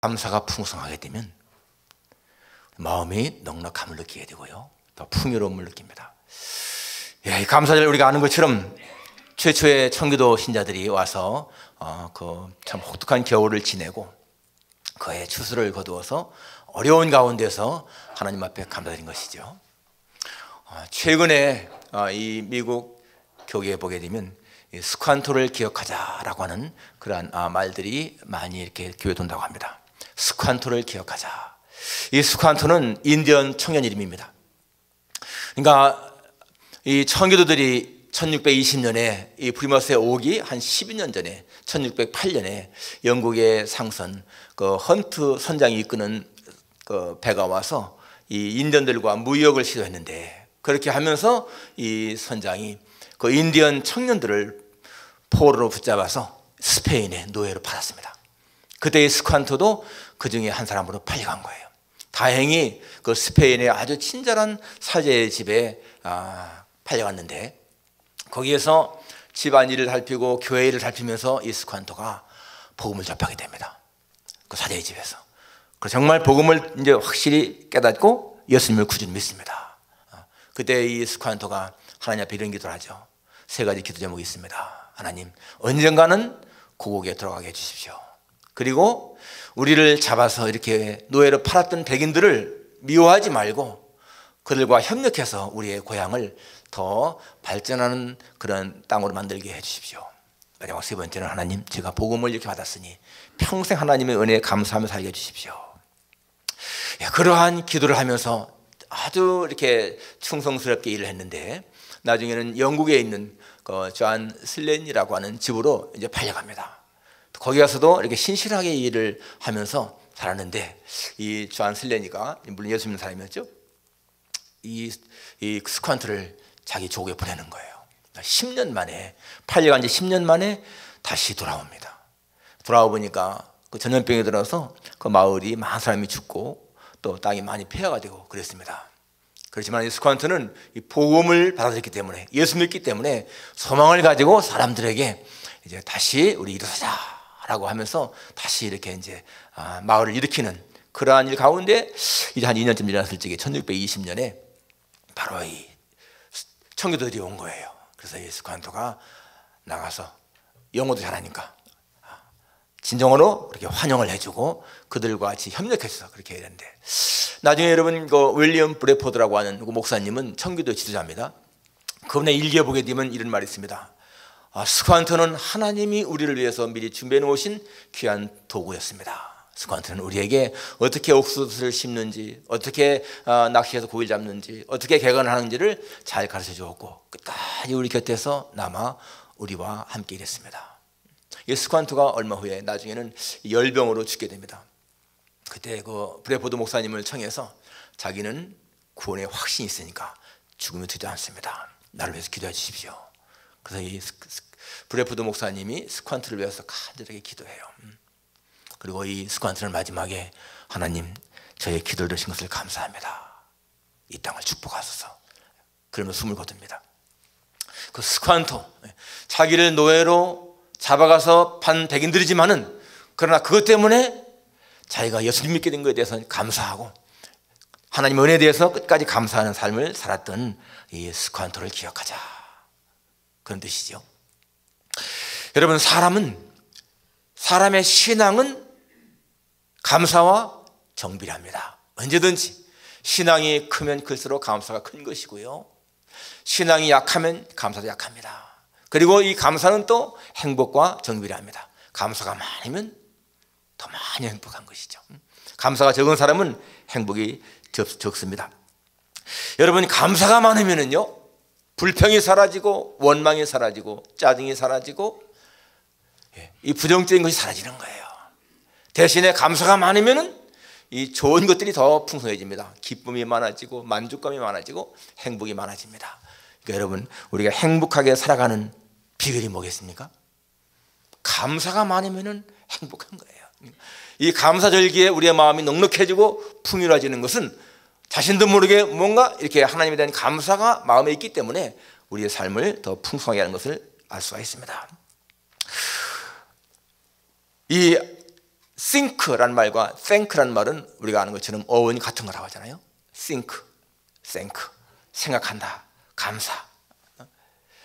감사가 풍성하게 되면 마음이 넉넉함을 느끼게 되고요, 더 풍요로움을 느낍니다. 이 감사절 우리가 아는 것처럼 최초의 청교도 신자들이 와서 참 혹독한 겨울을 지내고 그의 추수를 거두어서 어려운 가운데서 하나님 앞에 감사드린 것이죠. 최근에 이 미국 교회에 보게 되면 스칸토를 기억하자라고 하는 그러한 말들이 많이 이렇게 교회에 돈다고 합니다. 스칸토를 기억하자. 이 스칸토는 인디언 청년 이름입니다. 그러니까 이 청교도들이 1620년에 이 프리머스에 오기 한 12년 전에 1608년에 영국의 상선 헌트 선장이 이끄는 배가 와서 이 인디언들과 무역을 시도했는데, 그렇게 하면서 이 선장이 그 인디언 청년들을 포로로 붙잡아서 스페인의 노예로 팔았습니다. 그때 이 스칸토도 그 중에 한 사람으로 팔려간 거예요. 다행히 그 스페인의 아주 친절한 사제의 집에 팔려갔는데, 거기에서 집안일을 살피고 교회 일을 살피면서 이 스칸토가 복음을 접하게 됩니다. 그 사제의 집에서. 그래서 정말 복음을 이제 확실히 깨닫고 예수님을 구주로 믿습니다. 그때 이 스칸토가 하나님 앞에 이런 기도를 하죠. 세 가지 기도 제목이 있습니다. 하나님, 언젠가는 고국에 들어가게 해주십시오. 그리고 우리를 잡아서 이렇게 노예로 팔았던 백인들을 미워하지 말고 그들과 협력해서 우리의 고향을 더 발전하는 그런 땅으로 만들게 해주십시오. 마지막 세 번째는 하나님, 제가 복음을 이렇게 받았으니 평생 하나님의 은혜에 감사하며 살게 해주십시오. 그러한 기도를 하면서 아주 이렇게 충성스럽게 일을 했는데, 나중에는 영국에 있는 존 슬렌이라고 하는 집으로 이제 팔려갑니다. 거기 가서도 이렇게 신실하게 일을 하면서 살았는데, 이 존 슬렌이가 물론 예수 믿는 사람이었죠. 이 스칸토를 자기 조국에 보내는 거예요. 10년 만에, 팔려간 지 10년 만에 다시 돌아옵니다. 돌아와 보니까 그 전염병이 들어서 그 마을이 많은 사람이 죽고 또 땅이 많이 폐허가 되고 그랬습니다. 그렇지만 이 스칸토는 이 복음을 받아들였기 때문에, 예수 믿기 때문에 소망을 가지고 사람들에게 이제 다시 우리 일어서자라고 하면서 다시 이렇게 이제 마을을 일으키는 그러한 일 가운데 이제 한 2년쯤 지났을 적에 1620년에 바로 이 청교도들이 온 거예요. 그래서 이 스칸토가 나가서 영어도 잘하니까 진정으로 그렇게 환영을 해주고 그들과 같이 협력해서 그렇게 해야 되는데, 나중에 여러분 그 윌리엄 브래포드라고 하는 그 목사님은 청교도 지도자입니다. 그분의 일기에 보게 되면 이런 말이 있습니다. 스칸토는 하나님이 우리를 위해서 미리 준비해 놓으신 귀한 도구였습니다. 스칸토는 우리에게 어떻게 옥수수를 심는지, 어떻게 낚시해서 고기를 잡는지, 어떻게 개간을 하는지를 잘 가르쳐 주었고 끝까지 우리 곁에서 남아 우리와 함께 일했습니다. 이 스칸토가 얼마 후에 나중에는 열병으로 죽게 됩니다. 그때 그 브래포드 목사님을 청해서 자기는 구원의 확신이 있으니까 죽으면 되지 않습니다. 나를 위해서 기도해 주십시오. 그래서 이 브래포드 목사님이 스칸토를 위해서 간절하게 기도해요. 그리고 이 스칸토는 마지막에 하나님, 저의 기도를 들으신 것을 감사합니다. 이 땅을 축복하소서. 그러면서 숨을 거둡니다. 그 스칸토, 자기를 노예로 잡아가서 판 백인들이지만은 그러나 그것 때문에 자기가 예수님 믿게 된 것에 대해서 감사하고 하나님의 은혜에 대해서 끝까지 감사하는 삶을 살았던 이 스칸토를 기억하자, 그런 뜻이죠. 여러분, 사람의 신앙은 감사와 정비랍니다. 언제든지 신앙이 크면 클수록 감사가 큰 것이고요, 신앙이 약하면 감사도 약합니다. 그리고 이 감사는 또 행복과 정비랍니다. 감사가 많으면 더 많이 행복한 것이죠. 감사가 적은 사람은 행복이 적습니다. 여러분, 감사가 많으면요 불평이 사라지고 원망이 사라지고 짜증이 사라지고 이 부정적인 것이 사라지는 거예요. 대신에 감사가 많으면은 이 좋은 것들이 더 풍성해집니다. 기쁨이 많아지고 만족감이 많아지고 행복이 많아집니다. 그러니까 여러분, 우리가 행복하게 살아가는 비결이 뭐겠습니까? 감사가 많으면은 행복한 거예요. 이 감사절기에 우리의 마음이 넉넉해지고 풍요로워지는 것은 자신도 모르게 뭔가 이렇게 하나님에 대한 감사가 마음에 있기 때문에 우리의 삶을 더 풍성하게 하는 것을 알 수가 있습니다. 이 think라는 말과 thank라는 말은 우리가 아는 것처럼 어원이 같은 거라고 하잖아요. think, thank, 생각한다, 감사.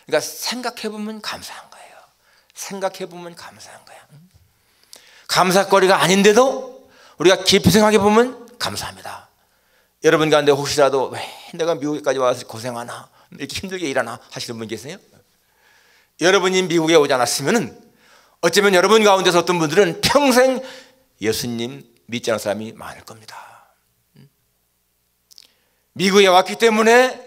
그러니까 생각해보면 감사한 거예요. 생각해보면 감사한 거야. 감사거리가 아닌데도 우리가 깊이 생각해보면 감사합니다. 여러분 가운데 혹시라도 왜 내가 미국에까지 와서 고생하나, 이렇게 힘들게 일하나 하시는 분 계세요? 여러분이 미국에 오지 않았으면 어쩌면 여러분 가운데서 어떤 분들은 평생 예수님 믿지 않은 사람이 많을 겁니다. 미국에 왔기 때문에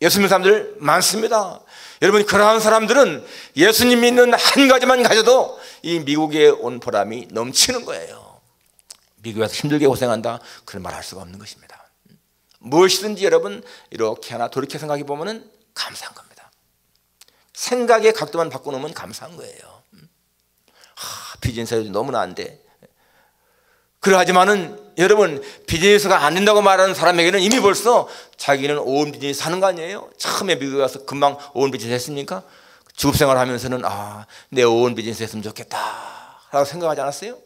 예수 믿는 사람들 많습니다. 여러분, 그러한 사람들은 예수님 믿는 한 가지만 가져도 이 미국에 온 보람이 넘치는 거예요. 미국에 와서 힘들게 고생한다, 그런 말 할 수가 없는 것입니다. 무엇이든지 여러분 이렇게 하나 돌이켜 생각해 보면 감사한 겁니다. 생각의 각도만 바꿔놓으면 감사한 거예요. 비즈니스가 너무나 안 돼. 그러하지만은 여러분, 비즈니스가 안 된다고 말하는 사람에게는 이미 벌써 자기는 오은 비즈니스 하는 거 아니에요? 처음에 미국에 가서 금방 오은 비즈니스 했습니까? 주급생활 하면서는 내 오은 비즈니스 했으면 좋겠다 라고 생각하지 않았어요?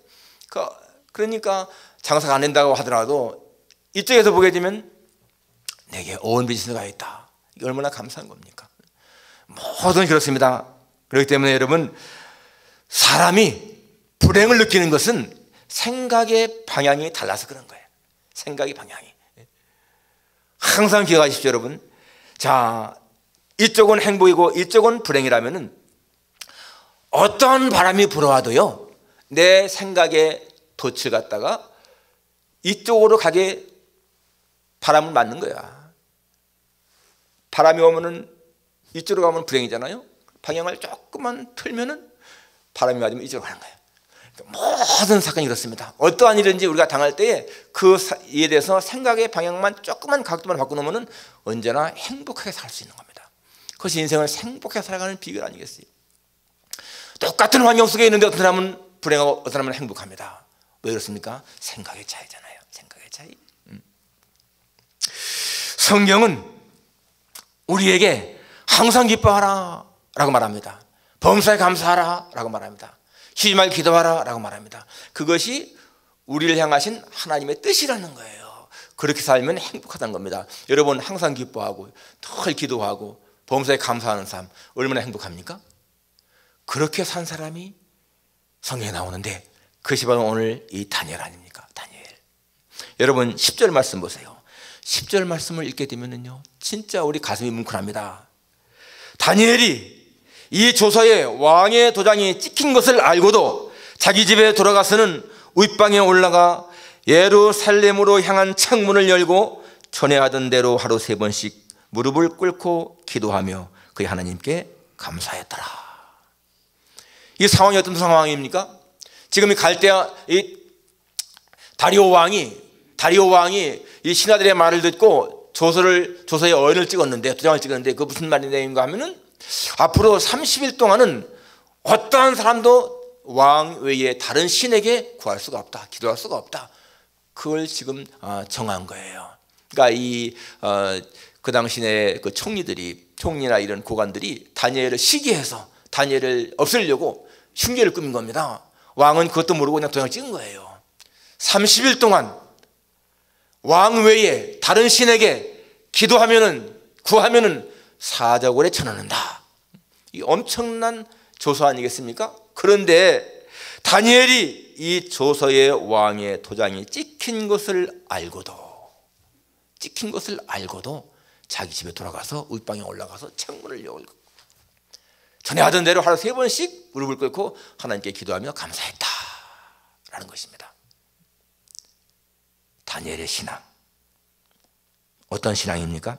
그러니까 장사가 안 된다고 하더라도 이쪽에서 보게 되면 내게 오은 비즈니스가 있다. 이게 얼마나 감사한 겁니까? 모든 그렇습니다. 그렇기 때문에 여러분, 사람이 불행을 느끼는 것은 생각의 방향이 달라서 그런 거예요. 생각의 방향이. 항상 기억하십시오, 여러분. 자, 이쪽은 행복이고 이쪽은 불행이라면은 어떤 바람이 불어와도요, 내 생각의 돛을 갖다가 이쪽으로 가게 바람을 맞는 거야. 바람이 오면은 이쪽으로 가면 불행이잖아요. 방향을 조금만 틀면은 바람이 맞으면 이쪽으로 가는 거예요. 모든 사건이 그렇습니다. 어떠한 일인지 우리가 당할 때에 그 이에 대해서 생각의 방향만 조금만 각도만 바꿔놓으면 언제나 행복하게 살 수 있는 겁니다. 그것이 인생을 행복하게 살아가는 비결 아니겠어요? 똑같은 환경 속에 있는데 어떤 사람은 불행하고 어떤 사람은 행복합니다. 왜 그렇습니까? 생각의 차이잖아요. 생각의 차이. 성경은 우리에게 항상 기뻐하라 라고 말합니다. 범사에 감사하라 라고 말합니다. 쉬지 말고 기도하라 라고 말합니다. 그것이 우리를 향하신 하나님의 뜻이라는 거예요. 그렇게 살면 행복하다는 겁니다. 여러분, 항상 기뻐하고 늘 기도하고 범사에 감사하는 삶 얼마나 행복합니까? 그렇게 산 사람이 성경에 나오는데 그것이 바로 오늘 이 다니엘 아닙니까? 다니엘. 여러분, 10절 말씀 보세요. 10절 말씀을 읽게 되면요, 진짜 우리 가슴이 뭉클합니다. 다니엘이 이 조서에 왕의 도장이 찍힌 것을 알고도 자기 집에 돌아가서는 윗방에 올라가 예루살렘으로 향한 창문을 열고 전에 하던 대로 하루 3번씩 무릎을 꿇고 기도하며 그의 하나님께 감사했더라. 이 상황이 어떤 상황입니까? 지금 이 갈대아 이 다리오 왕이 이 신하들의 말을 듣고 조서에 어인을 찍었는데, 도장을 찍었는데, 그 무슨 말인가 하면은 앞으로 30일 동안은 어떠한 사람도 왕 외에 다른 신에게 구할 수가 없다, 기도할 수가 없다. 그걸 지금 정한 거예요. 그러니까 그 당시에 그 총리나 이런 고관들이 다니엘을 시기해서 다니엘을 없애려고 흉계를 꾸민 겁니다. 왕은 그것도 모르고 그냥 도장을 찍은 거예요. 30일 동안 왕 외에 다른 신에게 구하면은 사자골에 쳐넣는다. 이 엄청난 조서 아니겠습니까? 그런데 다니엘이 이 조서에 왕의 도장이 찍힌 것을 알고도 자기 집에 돌아가서 윗방에 올라가서 창문을 열고 전에 하던 대로 하루 3번씩 무릎을 꿇고 하나님께 기도하며 감사했다라는 것입니다. 다니엘의 신앙, 어떤 신앙입니까?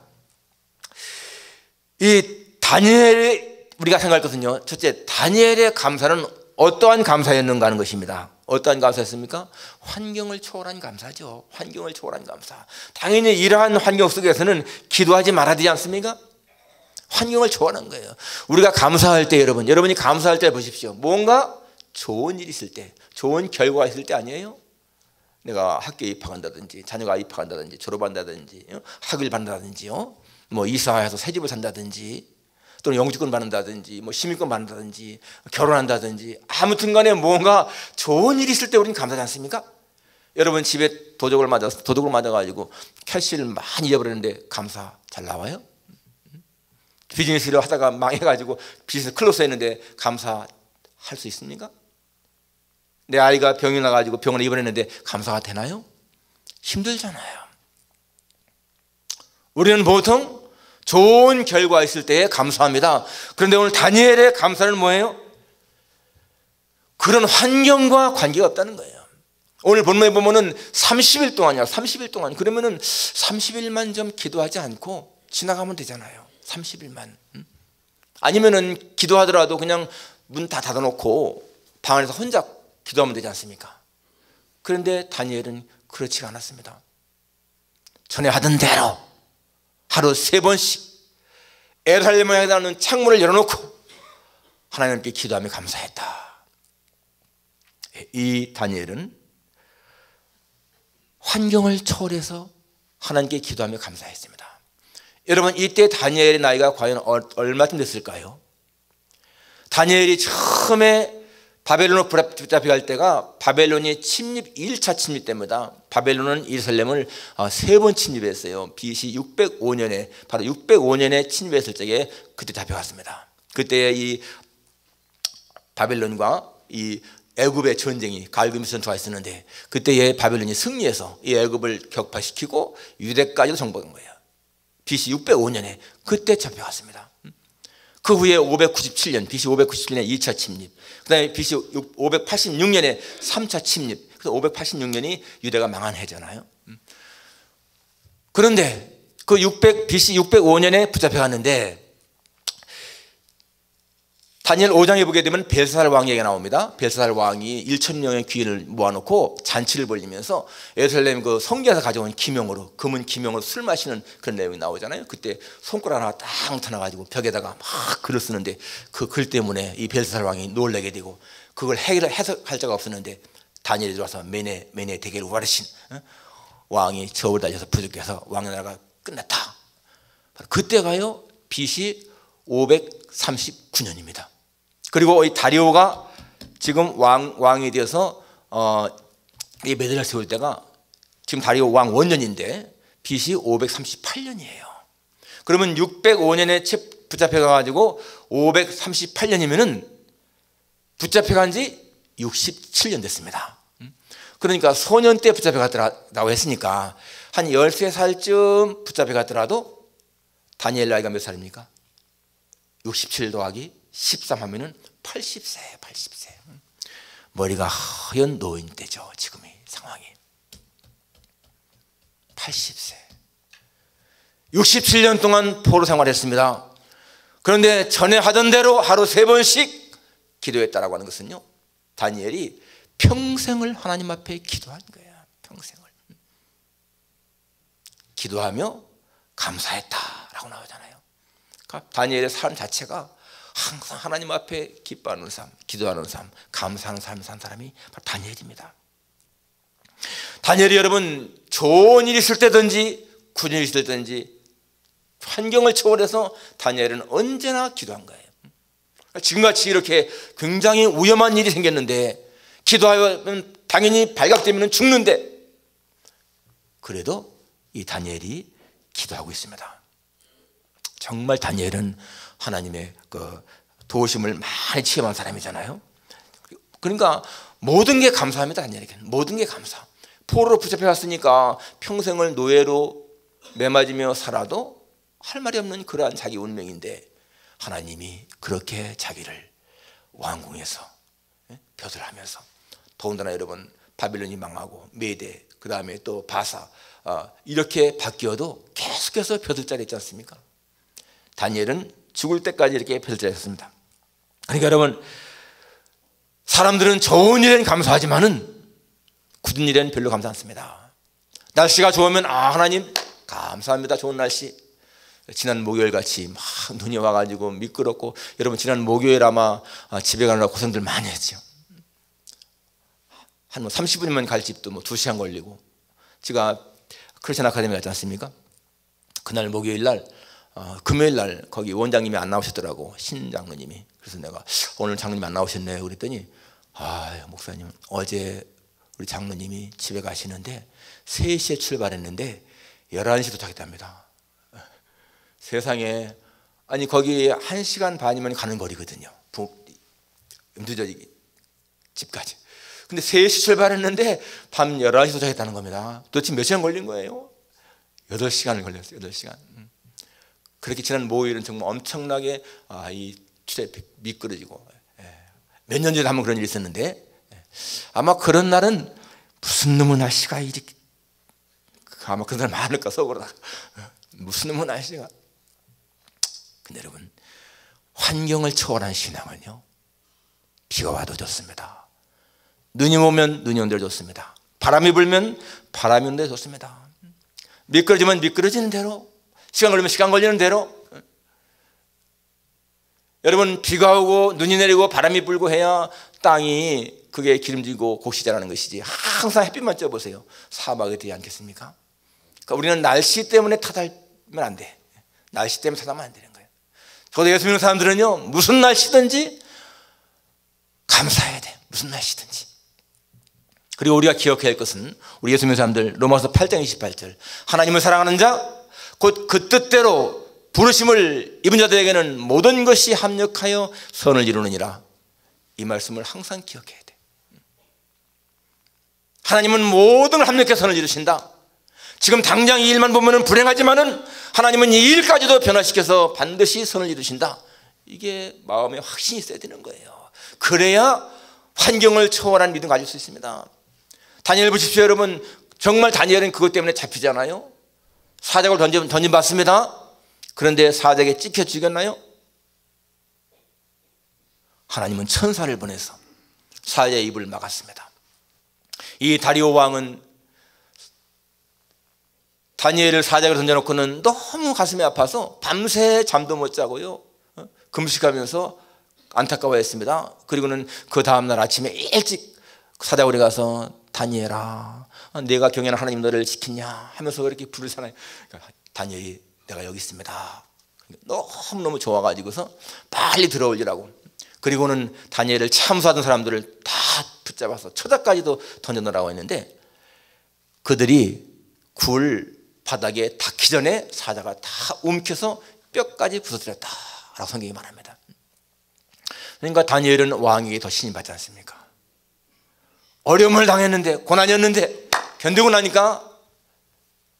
이 다니엘의 우리가 생각할 것은요, 첫째, 다니엘의 감사는 어떠한 감사였는가 하는 것입니다. 어떠한 감사였습니까? 환경을 초월한 감사죠. 환경을 초월한 감사. 당연히 이러한 환경 속에서는 기도하지 말아야 되지 않습니까? 환경을 초월한 거예요. 우리가 감사할 때 여러분이 감사할 때 보십시오. 뭔가 좋은 일이 있을 때, 좋은 결과가 있을 때 아니에요? 내가 학교에 입학한다든지, 자녀가 입학한다든지, 졸업한다든지, 학위를 받는다든지, 뭐 이사해서 새 집을 산다든지, 또는 영주권 받는다든지 뭐 시민권 받는다든지 결혼한다든지 아무튼 간에 뭔가 좋은 일이 있을 때 우리는 감사하지 않습니까? 여러분 집에 도둑을 맞아가지고 캐시를 많이 잃어버렸는데 감사 잘 나와요? 비즈니스를 하다가 망해가지고 비즈니스 클로스 했는데 감사할 수 있습니까? 내 아이가 병이 나가지고 병원에 입원했는데 감사가 되나요? 힘들잖아요. 우리는 보통 좋은 결과 있을 때에 감사합니다. 그런데 오늘 다니엘의 감사는 뭐예요? 그런 환경과 관계가 없다는 거예요. 오늘 본문에 보면은 30일 동안이야. 30일 동안. 그러면은 30일만 좀 기도하지 않고 지나가면 되잖아요. 30일만. 아니면은 기도하더라도 그냥 문 다 닫아놓고 방 안에서 혼자 기도하면 되지 않습니까? 그런데 다니엘은 그렇지가 않았습니다. 전에 하던 대로 하루 3번씩 에루살렘을 향하는 창문을 열어놓고 하나님께 기도하며 감사했다. 이 다니엘은 환경을 초월해서 하나님께 기도하며 감사했습니다. 여러분 이때 다니엘의 나이가 과연 얼마쯤 됐을까요? 다니엘이 처음에 바벨론으로 붙잡혀갈 때가 바벨론이 침입 1차 침입 때입니다. 바벨론은 예루살렘을 3번 침입했어요. BC 605년에 바로 605년에 침입했을 적에 그때 잡혀갔습니다. 그때 이 바벨론과 이 애굽의 전쟁이 가을금이 전투가 있었는데 그때에 바벨론이 승리해서 이 애굽을 격파시키고 유대까지도 정복한 거예요. BC 605년에 그때 잡혀갔습니다. 그 후에 597년 BC 597년에 2차 침입, 그 다음에 BC 586년에 3차 침입, 그래서 586년이 유대가 망한 해잖아요. 그런데 그 BC 605년에 붙잡혀갔는데 다니엘 5장에 보게 되면 벨사살 왕 얘기가 나옵니다. 벨사살 왕이 1,000명의 귀인을 모아놓고 잔치를 벌리면서 예루살렘 그 성전에서 가져온 기명으로, 금은 기명으로 술 마시는 그런 내용이 나오잖아요. 그때 손가락 하나 딱 나타나가지고 벽에다가 막 글을 쓰는데 그 글 때문에 이 벨사살 왕이 놀라게 되고 그걸 해석할 자가 없었는데 다니엘이 들어와서 메네 데겔 우바르신 왕이 저울 달려서 부족해서 왕의 나라가 끝났다. 그때가요 BC 539년입니다. 그리고 이 다리오가 지금 왕이 되어서 이 메대를 세울 때가 지금 다리오 왕 원년인데 BC 538년이에요. 그러면 605년에 붙잡혀가지고 538년이면은 붙잡혀간 지 67년 됐습니다. 그러니까 소년 때 붙잡혀갔다고 했으니까 한 13살쯤 붙잡혀갔더라도 다니엘 나이가 몇 살입니까? 67 더하기 13 하면은 80세. 머리가 하얀 노인 때죠. 지금의 상황이 80세. 67년 동안 포로 생활했습니다. 그런데 전에 하던 대로 하루 3번씩 기도했다라고 하는 것은요, 다니엘이 평생을 하나님 앞에 기도한 거예요. 평생을 기도하며 감사했다라고 나오잖아요. 그러니까 다니엘의 삶 자체가 항상 하나님 앞에 기뻐하는 삶, 기도하는 삶, 감사하는 삶을 산 사람이 바로 다니엘입니다. 다니엘이 여러분 좋은 일이 있을 때든지 굳은 일이 있을 때든지 환경을 초월해서 다니엘은 언제나 기도한 거예요. 지금같이 이렇게 굉장히 위험한 일이 생겼는데 기도하면 당연히 발각되면 죽는데 그래도 이 다니엘이 기도하고 있습니다. 정말 다니엘은 하나님의 그 도우심을 많이 체험한 사람이잖아요. 그러니까 모든 게 감사합니다. 다니엘에게는 모든 게 감사. 포로로 붙잡혀갔으니까 평생을 노예로 매맞으며 살아도 할 말이 없는 그러한 자기 운명인데 하나님이 그렇게 자기를 왕궁에서 벼슬하면서, 더군다나 여러분 바빌론이 망하고 메대, 그 다음에 또 바사 이렇게 바뀌어도 계속해서 벼슬자리 있지 않습니까? 다니엘은 죽을 때까지 이렇게 벼슬자리였습니다. 그러니까 여러분, 사람들은 좋은 일엔 감사하지만은 굳은 일엔 별로 감사 않습니다. 날씨가 좋으면 하나님 감사합니다. 좋은 날씨. 지난 목요일 같이 막 눈이 와가지고 미끄럽고, 여러분 지난 목요일 아마 집에 가느라 고생들 많이 했죠. 한 30분이면 갈 집도 2시간 걸리고. 제가 크리스천 아카데미 갔지 않습니까? 그날 목요일 날 금요일 날 거기 원장님이 안 나오셨더라고, 신 장로님이. 그래서 내가 오늘 장로님 안 나오셨네요 그랬더니 목사님 어제 우리 장로님이 집에 가시는데 3시에 출발했는데 11시에 도착했답니다. 세상에, 아니 거기 1시간 반이면 가는 거리거든요, 집까지. 근데 3시 출발했는데 밤 11시 도착했다는 겁니다. 도대체 몇 시간 걸린 거예요? 8시간을 걸렸어요. 8시간. 그렇게 지난 목요일은 정말 엄청나게 이 투자에 미끄러지고, 몇 년 전에 한번 그런 일이 있었는데, 아마 그런 날은 무슨 놈의 날씨가 이렇게, 아마 그런 사람 많을까 속으로. 무슨 놈의 날씨가. 근데 여러분, 환경을 초월한 신앙은요, 비가 와도 좋습니다. 눈이 오면 눈이 온 대로 좋습니다. 바람이 불면 바람이 오는 대로 좋습니다. 미끄러지면 미끄러지는 대로, 시간 걸리면 시간 걸리는 대로. 여러분, 비가 오고 눈이 내리고 바람이 불고 해야 땅이 그게 기름지고 곡식 자라는 것이지, 항상 햇빛만 쬐보세요. 사막이 되지 않겠습니까? 그러니까 우리는 날씨 때문에 타달면 안 돼. 날씨 때문에 타달면 안 되는 거예요. 저도 예수 믿는 사람들은요, 무슨 날씨든지 감사해야 돼. 무슨 날씨든지. 그리고 우리가 기억해야 할 것은, 우리 예수 믿는 사람들, 로마서 8장 28절, 하나님을 사랑하는 자 곧 그 뜻대로 부르심을 입은 자들에게는 모든 것이 합력하여 선을 이루느니라. 이 말씀을 항상 기억해야 돼. 하나님은 모든 걸 합력해서 선을 이루신다. 지금 당장 이 일만 보면 불행하지만은 하나님은 이 일까지도 변화시켜서 반드시 선을 이루신다. 이게 마음에 확신이 있어야 되는 거예요. 그래야 환경을 초월한 믿음 가질 수 있습니다. 다니엘 보십시오. 여러분, 정말 다니엘은 그것 때문에 잡히잖아요. 사자굴 던져봤습니다. 그런데 사자에게 찍혀 죽였나요? 하나님은 천사를 보내서 사자의 입을 막았습니다. 이 다리오 왕은 다니엘을 사자굴에 던져놓고는 너무 가슴이 아파서 밤새 잠도 못 자고요, 금식하면서 안타까워했습니다. 그리고는 그 다음날 아침에 일찍 사자굴에 가서 다니엘아, 내가 경외하는 하나님 너를 지키냐 하면서 그렇게 부르잖아요. 그러니까 다니엘이 내가 여기 있습니다. 너무너무 좋아가지고서 빨리 들어오려고. 그리고는 다니엘을 참수하던 사람들을 다 붙잡아서 초다까지도 던져놓으라고 했는데, 그들이 굴 바닥에 닿기 전에 사자가 다 움켜서 뼈까지 부서뜨렸다라고 성경이 말합니다. 그러니까 다니엘은 왕에게 더 신임받지 않습니까? 어려움을 당했는데, 고난이었는데 견디고 나니까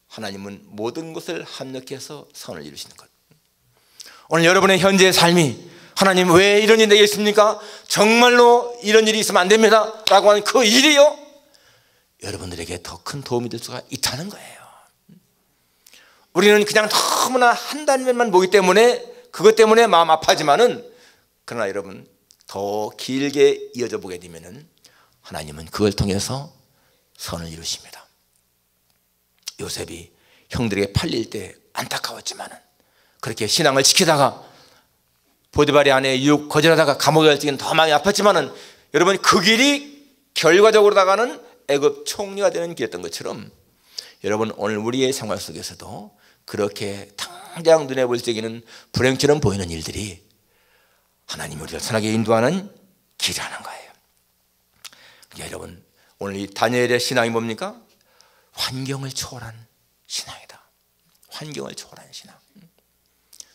하나님은 모든 것을 합력해서 선을 이루시는 것. 오늘 여러분의 현재의 삶이, 하나님 왜 이런 일이 내게 있습니까? 정말로 이런 일이 있으면 안 됩니다 라고 하는 그 일이요, 여러분들에게 더 큰 도움이 될 수가 있다는 거예요. 우리는 그냥 너무나 한 단면만 보기 때문에 그것 때문에 마음 아파하지만은, 그러나 여러분 더 길게 이어져 보게 되면은 하나님은 그걸 통해서 선을 이루십니다. 요셉이 형들에게 팔릴 때 안타까웠지만은, 그렇게 신앙을 지키다가 보디발의 아내 유혹 거절하다가 감옥에 갈 때는 더 마음이 아팠지만은, 여러분 그 길이 결과적으로다가는 애굽 총리가 되는 길이었던 것처럼, 여러분 오늘 우리의 생활 속에서도 그렇게 당장 눈에 볼 적에는 불행처럼 보이는 일들이 하나님이 우리를 선하게 인도하는 길이라는 거예요. 여러분, 오늘 이 다니엘의 신앙이 뭡니까? 환경을 초월한 신앙이다. 환경을 초월한 신앙.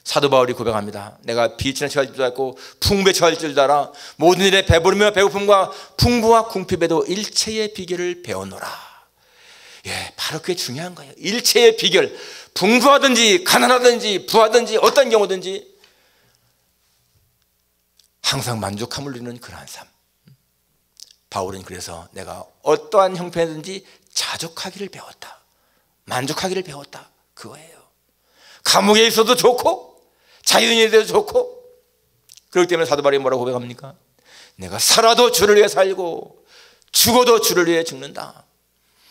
사도 바울이 고백합니다. 내가 비천에 처할 줄도 알고 풍부에 처할 줄도 알아. 모든 일에 배부르며 배고픔과 풍부와 궁핍에도 일체의 비결을 배워노라. 예, 바로 그게 중요한 거예요. 일체의 비결. 풍부하든지 가난하든지 부하든지 어떤 경우든지 항상 만족함을 누리는 그러한 삶. 바울은 그래서 내가 어떠한 형편이든지 자족하기를 배웠다. 만족하기를 배웠다. 그거예요. 감옥에 있어도 좋고 자유인이 돼도 좋고. 그렇기 때문에 사도 바울이 뭐라고 고백합니까? 내가 살아도 주를 위해 살고 죽어도 주를 위해 죽는다.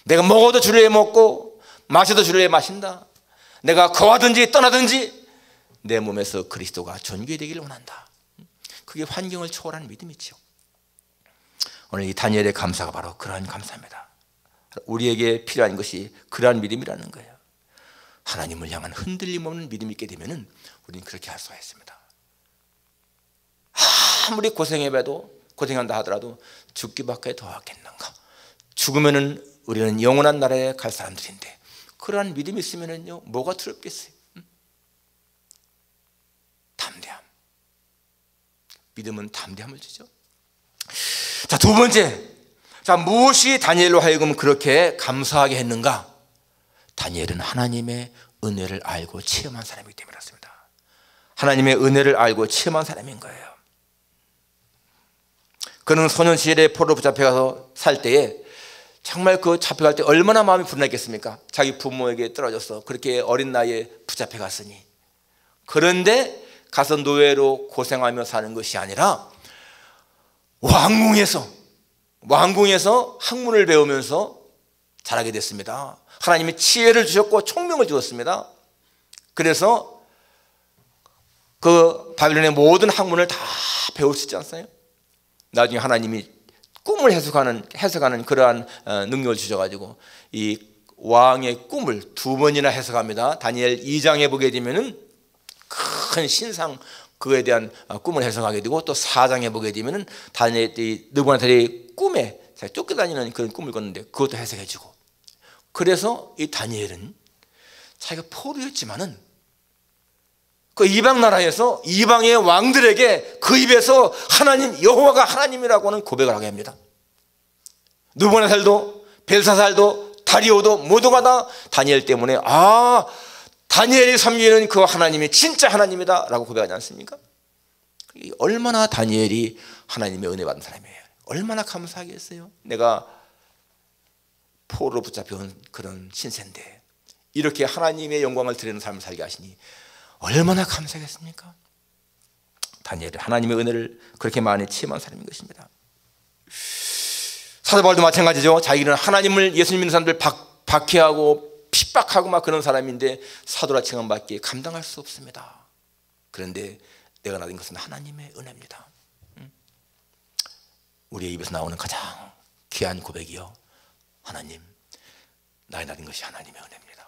내가 먹어도 주를 위해 먹고 마셔도 주를 위해 마신다. 내가 거하든지 떠나든지 내 몸에서 그리스도가 존귀되기를 원한다. 그게 환경을 초월한 믿음이죠. 오늘 이 다니엘의 감사가 바로 그러한 감사입니다. 우리에게 필요한 것이 그러한 믿음이라는 거예요. 하나님을 향한 흔들림 없는 믿음이 있게 되면 우리는 그렇게 할 수가 있습니다. 아무리 고생한다 하더라도 죽기밖에 더 하겠는가. 죽으면은 우리는 영원한 나라에 갈 사람들인데, 그러한 믿음이 있으면은요 뭐가 두렵겠어요? 담대함. 믿음은 담대함을 주죠. 자, 두 번째, 자, 무엇이 다니엘로 하여금 그렇게 감사하게 했는가? 다니엘은 하나님의 은혜를 알고 체험한 사람이기 때문에 그렇습니다. 하나님의 은혜를 알고 체험한 사람인 거예요. 그는 소년 시절에 포로로 붙잡혀가서 살 때에 정말 그 잡혀갈 때 얼마나 마음이 불안했겠습니까? 자기 부모에게 떨어져서 그렇게 어린 나이에 붙잡혀갔으니. 그런데 가서 노예로 고생하며 사는 것이 아니라 왕궁에서 학문을 배우면서 자라게 됐습니다. 하나님이 지혜를 주셨고 총명을 주었습니다. 그래서 그 바빌론의 모든 학문을 다 배울 수 있지 않았어요? 나중에 하나님이 꿈을 해석하는 그러한 능력을 주셔가지고 이 왕의 꿈을 두 번이나 해석합니다. 다니엘 2장에 보게 되면은 큰 신상, 그에 대한 꿈을 해석하게 되고, 또 4장에 보게 되면은 다니엘이 느부갓네살의 꿈에 쫓겨다니는 그런 꿈을 꿨는데 그것도 해석해주고. 그래서 이 다니엘은 자기가 포로였지만은 그 이방 나라에서 이방의 왕들에게 그 입에서 하나님, 여호와가 하나님이라고 하는 고백을 하게 합니다. 느부갓네살도 벨사살도 다리오도 모두가 다 다니엘 때문에 다니엘이 섬기는 그 하나님이 진짜 하나님이다 라고 고백하지 않습니까? 얼마나 다니엘이 하나님의 은혜 받은 사람이에요. 얼마나 감사하겠어요. 내가 포로로 붙잡혀온 그런 신세인데 이렇게 하나님의 영광을 드리는 삶을 살게 하시니 얼마나 감사하겠습니까? 다니엘은 하나님의 은혜를 그렇게 많이 체험한 사람인 것입니다. 사도 바울도 마찬가지죠. 자기는 하나님을, 예수님 믿는 사람들 박해하고 핍박하고 막 그런 사람인데 사도라 칭함받기에 감당할 수 없습니다. 그런데 내가 나된 것은 하나님의 은혜입니다. 우리의 입에서 나오는 가장 귀한 고백이요, 하나님, 나의 나된 것이 하나님의 은혜입니다.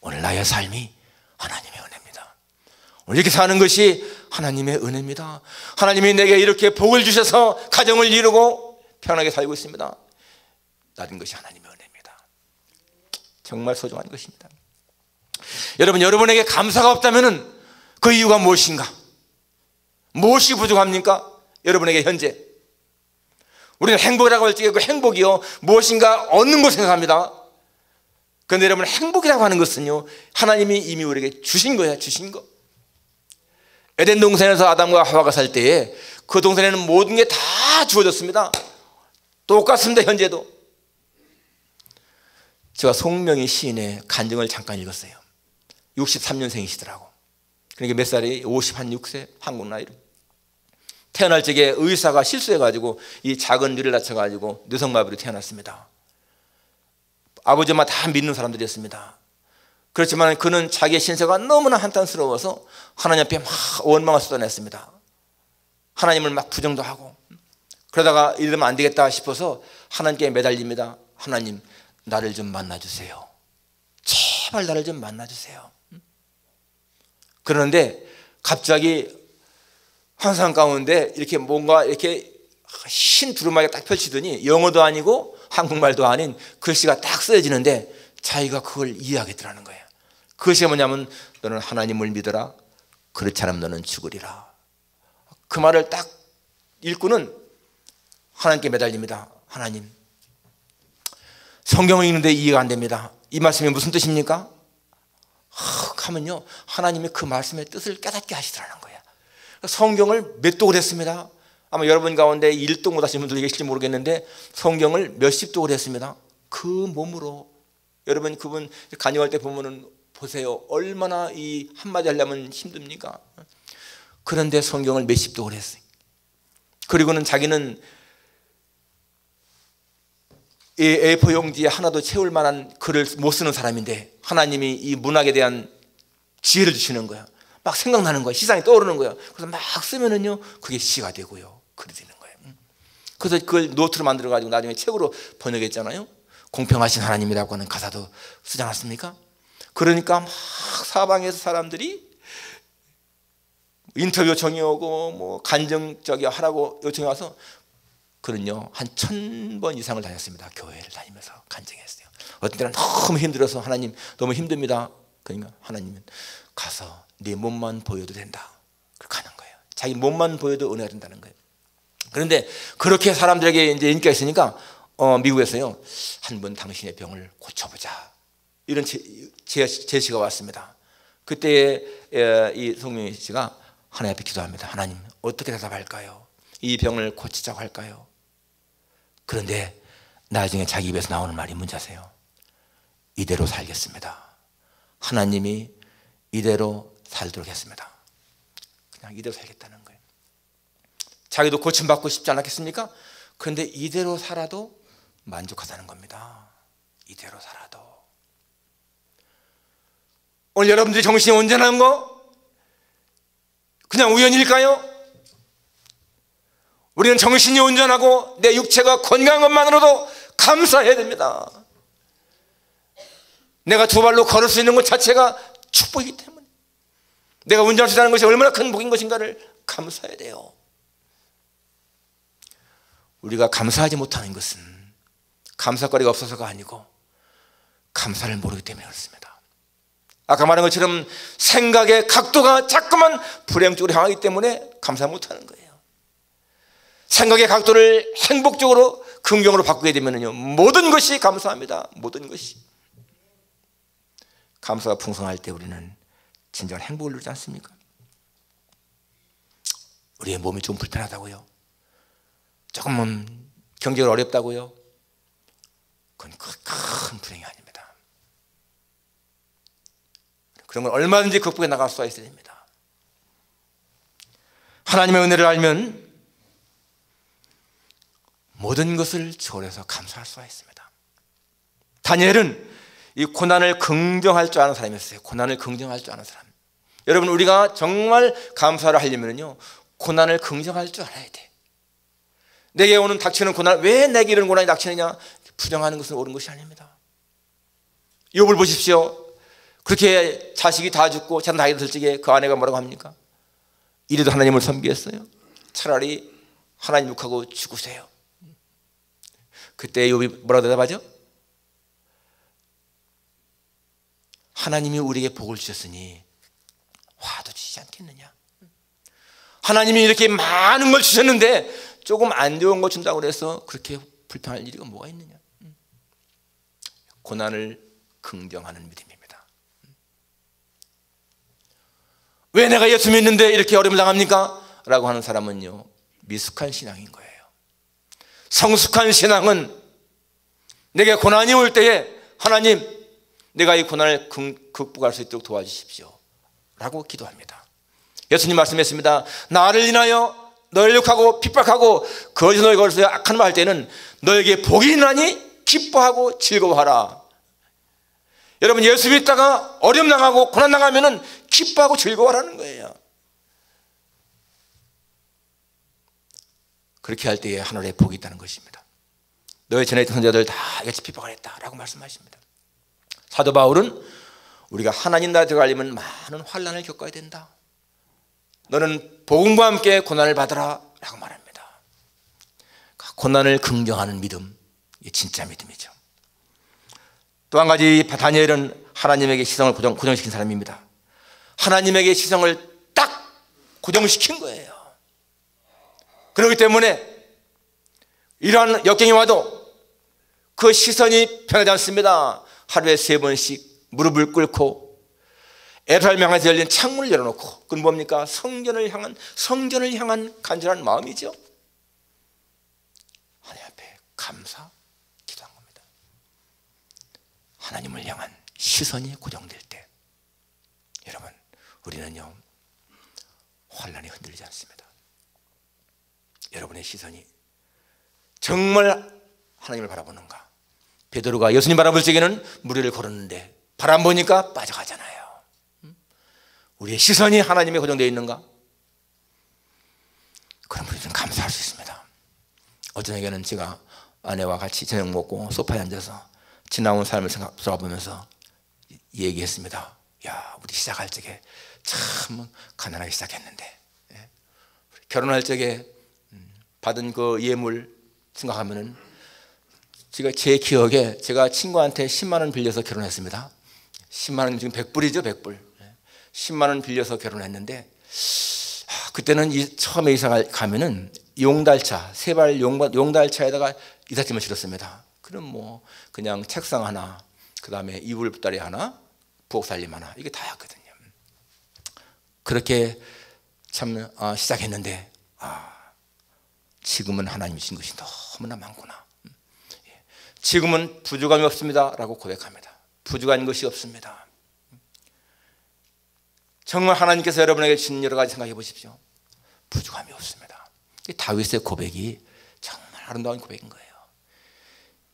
오늘 나의 삶이 하나님의 은혜입니다. 오늘 이렇게 사는 것이 하나님의 은혜입니다. 하나님이 내게 이렇게 복을 주셔서 가정을 이루고 편하게 살고 있습니다. 나된 것이 하나님의 은혜입니다. 정말 소중한 것입니다. 여러분에게 감사가 없다면 그 이유가 무엇인가? 무엇이 부족합니까? 여러분에게 현재 우리는 행복이라고 할 적에 그 행복이요 무엇인가 얻는 걸 생각합니다. 그런데 여러분, 행복이라고 하는 것은요 하나님이 이미 우리에게 주신 거야. 주신 거. 에덴 동산에서 아담과 하와가 살 때에 그 동산에는 모든 게 다 주어졌습니다. 똑같습니다. 현재도. 제가 송명희 시인의 간증을 잠깐 읽었어요. 63년생이시더라고. 그러니까 몇 살이 56세 한국 나이로. 태어날 적에 의사가 실수해가지고 이 작은 뇌를 다쳐가지고 뇌성마비로 태어났습니다. 아버지 엄마 다 믿는 사람들이었습니다. 그렇지만 그는 자기의 신세가 너무나 한탄스러워서 하나님 앞에 막 원망을 쏟아냈습니다. 하나님을 막 부정도 하고. 그러다가 이러면 안 되겠다 싶어서 하나님께 매달립니다. 하나님, 나를 좀 만나주세요. 제발 나를 좀 만나주세요. 그런데 갑자기 환상 가운데 이렇게 뭔가 이렇게 흰 두루마기가 딱 펼치더니 영어도 아니고 한국말도 아닌 글씨가 딱 쓰여지는데 자기가 그걸 이해하겠더라는 거예요. 그것이 뭐냐면 너는 하나님을 믿어라. 그렇지 않으면 너는 죽으리라. 그 말을 딱 읽고는 하나님께 매달립니다. 하나님, 성경을 읽는데 이해가 안 됩니다. 이 말씀이 무슨 뜻입니까? 하면요 하나님이 그 말씀의 뜻을 깨닫게 하시더라는 거예요. 성경을 몇 독을 했습니다. 아마 여러분 가운데 1독 못 하시는 분들 계실지 모르겠는데 성경을 몇십 독을 했습니다. 그 몸으로. 여러분 그분 간증할 때 보면은 보세요. 얼마나 이 한마디 하려면 힘듭니까? 그런데 성경을 몇십 독을 했어요. 그리고는 자기는 이 A4 용지에 하나도 채울 만한 글을 못 쓰는 사람인데 하나님이 이 문학에 대한 지혜를 주시는 거야. 막 생각나는 거야. 시상이 떠오르는 거야. 그래서 막 쓰면은요 그게 시가 되고요 글이 되는 거예요. 그래서 그걸 노트로 만들어 가지고 나중에 책으로 번역했잖아요. 공평하신 하나님이라고 하는 가사도 쓰지 않았습니까? 그러니까 막 사방에서 사람들이 인터뷰 요청이 오고 뭐 간증적이 하라고 요청이 와서 그는요 한 1000번 이상을 다녔습니다. 교회를 다니면서 간증했어요. 어떤 때는 너무 힘들어서 하나님 너무 힘듭니다. 그러니까 하나님은 가서 네 몸만 보여도 된다. 그렇게 하는 거예요. 자기 몸만 보여도 은혜가 된다는 거예요. 그런데 그렇게 사람들에게 이제 인기가 있으니까 미국에서요 한번 당신의 병을 고쳐보자 이런 제시가 왔습니다. 그때 이 송명희 씨가 하나님 앞에 기도합니다. 하나님 어떻게 대답할까요? 이 병을 고치자고 할까요? 그런데 나중에 자기 입에서 나오는 말이 뭔지 아세요? 이대로 살겠습니다. 하나님이 이대로 살도록 했습니다. 그냥 이대로 살겠다는 거예요. 자기도 고침받고 싶지 않았겠습니까? 그런데 이대로 살아도 만족하다는 겁니다. 이대로 살아도. 오늘 여러분들이 정신이 온전한 거 그냥 우연일까요? 우리는 정신이 온전하고 내 육체가 건강한 것만으로도 감사해야 됩니다. 내가 두 발로 걸을 수 있는 것 자체가 축복이기 때문에 내가 운전할 수 있다는 것이 얼마나 큰 복인 것인가를 감사해야 돼요. 우리가 감사하지 못하는 것은 감사거리가 없어서가 아니고 감사를 모르기 때문에 그렇습니다. 아까 말한 것처럼 생각의 각도가 자꾸만 불행쪽으로 향하기 때문에 감사 못하는 거예요. 생각의 각도를 행복적으로 긍정으로 바꾸게 되면요 모든 것이 감사합니다. 모든 것이. 감사가 풍성할 때 우리는 진정한 행복을 누리지 않습니까? 우리의 몸이 좀 불편하다고요? 조금은 경제가 어렵다고요? 그건 큰 불행이 아닙니다. 그런 건 얼마든지 극복해 나갈 수가 있어야 됩니다. 하나님의 은혜를 알면 모든 것을 초월해서 감사할 수가 있습니다. 다니엘은 이 고난을 긍정할 줄 아는 사람이었어요. 고난을 긍정할 줄 아는 사람. 여러분 우리가 정말 감사를 하려면요 고난을 긍정할 줄 알아야 돼. 내게 오는 닥치는 고난, 왜 내게 이런 고난이 닥치느냐 부정하는 것은 옳은 것이 아닙니다. 욥을 보십시오. 그렇게 자식이 다 죽고 자는 나이가 들 적에 그 아내가 뭐라고 합니까? 이래도 하나님을 섬기겠어요? 차라리 하나님 욕하고 죽으세요. 그때 욥이 뭐라고 대답하죠? 하나님이 우리에게 복을 주셨으니 화도 주시지 않겠느냐. 하나님이 이렇게 많은 걸 주셨는데 조금 안 좋은 거 준다고 해서 그렇게 불평할 일이 뭐가 있느냐. 고난을 긍정하는 믿음입니다. 왜 내가 예수 믿는데 이렇게 어려움을 당합니까? 라고 하는 사람은요 미숙한 신앙인 거예요. 성숙한 신앙은 내게 고난이 올 때에 하나님 내가 이 고난을 극복할 수 있도록 도와주십시오 라고 기도합니다. 예수님 말씀했습니다. 나를 인하여 너를 욕하고 핍박하고 거짓 너희 걸어서 악한 말 할 때는 너에게 복이 있나니 기뻐하고 즐거워하라. 여러분 예수 믿다가 어려움 당하고 고난 당하면은 기뻐하고 즐거워하라는 거예요. 그렇게 할 때에 하늘에 복이 있다는 것입니다. 너의 전에 있던 선자들 다 같이 핍박을 했다라고 말씀하십니다. 사도 바울은 우리가 하나님 나라에 들어가려면 많은 환난을 겪어야 된다. 너는 복음과 함께 고난을 받으라 라고 말합니다. 고난을 긍정하는 믿음, 이게 진짜 믿음이죠. 또 한 가지 다니엘은 하나님에게 시성을 고정시킨 사람입니다. 하나님에게 시성을 딱 고정시킨 거예요. 그렇기 때문에 이러한 역경이 와도 그 시선이 변하지 않습니다. 하루에 3번씩 무릎을 꿇고 에르사렘 향해서 열린 창문을 열어놓고 그건 뭡니까? 성전을 향한 간절한 마음이죠. 하나님 앞에 감사 기도한 겁니다. 하나님을 향한 시선이 고정될 때 여러분 우리는요 환난이 흔들리지 않습니다. 여러분의 시선이 정말 하나님을 바라보는가? 베드로가 예수님 바라볼 적에는 물 위를 걸었는데 바람 보니까 빠져가잖아요. 우리의 시선이 하나님에 고정되어 있는가? 그럼 우리는 감사할 수 있습니다. 어떤 저녁에는 제가 아내와 같이 저녁 먹고 소파에 앉아서 지나온 삶을 돌아보면서 얘기했습니다. 야, 우리 시작할 적에 참 가난하게 시작했는데, 결혼할 적에 받은 그 예물 생각하면은, 제 기억에 제가 친구한테 10만 원 빌려서 결혼했습니다. 10만 원 지금 100불이죠, 100불. 10만 원 빌려서 결혼했는데, 그때는 처음에 이사 가면은 용달차, 세발 용달차에다가 이삿짐을 실었습니다. 그럼 뭐 그냥 책상 하나, 그 다음에 이불 보따리 하나, 부엌 살림 하나, 이게 다였거든요. 그렇게 참 시작했는데, 지금은 하나님이 주신 것이 너무나 많구나. 지금은 부족함이 없습니다 라고 고백합니다. 부족한 것이 없습니다. 정말 하나님께서 여러분에게 주신 여러 가지 생각해 보십시오. 부족함이 없습니다. 다윗의 고백이 정말 아름다운 고백인 거예요.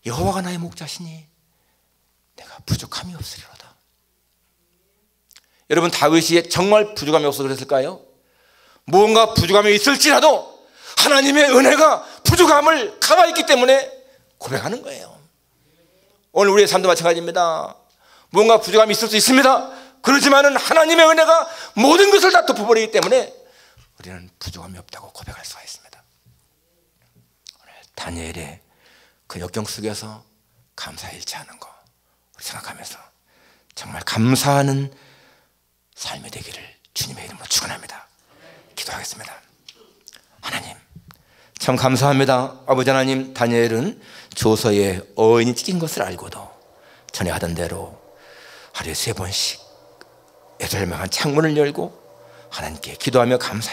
여호와가 나의 목자시니 내가 부족함이 없으리로다. 여러분, 다윗이 정말 부족함이 없어서 그랬을까요? 무언가 부족함이 있을지라도 하나님의 은혜가 부족함을 가만있기 때문에 고백하는 거예요. 오늘 우리의 삶도 마찬가지입니다. 무언가 부족함이 있을 수 있습니다. 그렇지만은 하나님의 은혜가 모든 것을 다 덮어버리기 때문에 우리는 부족함이 없다고 고백할 수가 있습니다. 오늘 다니엘의 그 역경 속에서 감사 잃지 않은 거 우리 생각하면서 정말 감사하는 삶이 되기를 주님의 이름으로 축원합니다. 기도하겠습니다. 하나님, 참 감사합니다. 아버지 하나님, 다니엘은 조서에 어인이 찢긴 것을 알고도 전에 하던 대로 하루에 3번씩 8명한 창문을 열고 하나님께 기도하며 감사해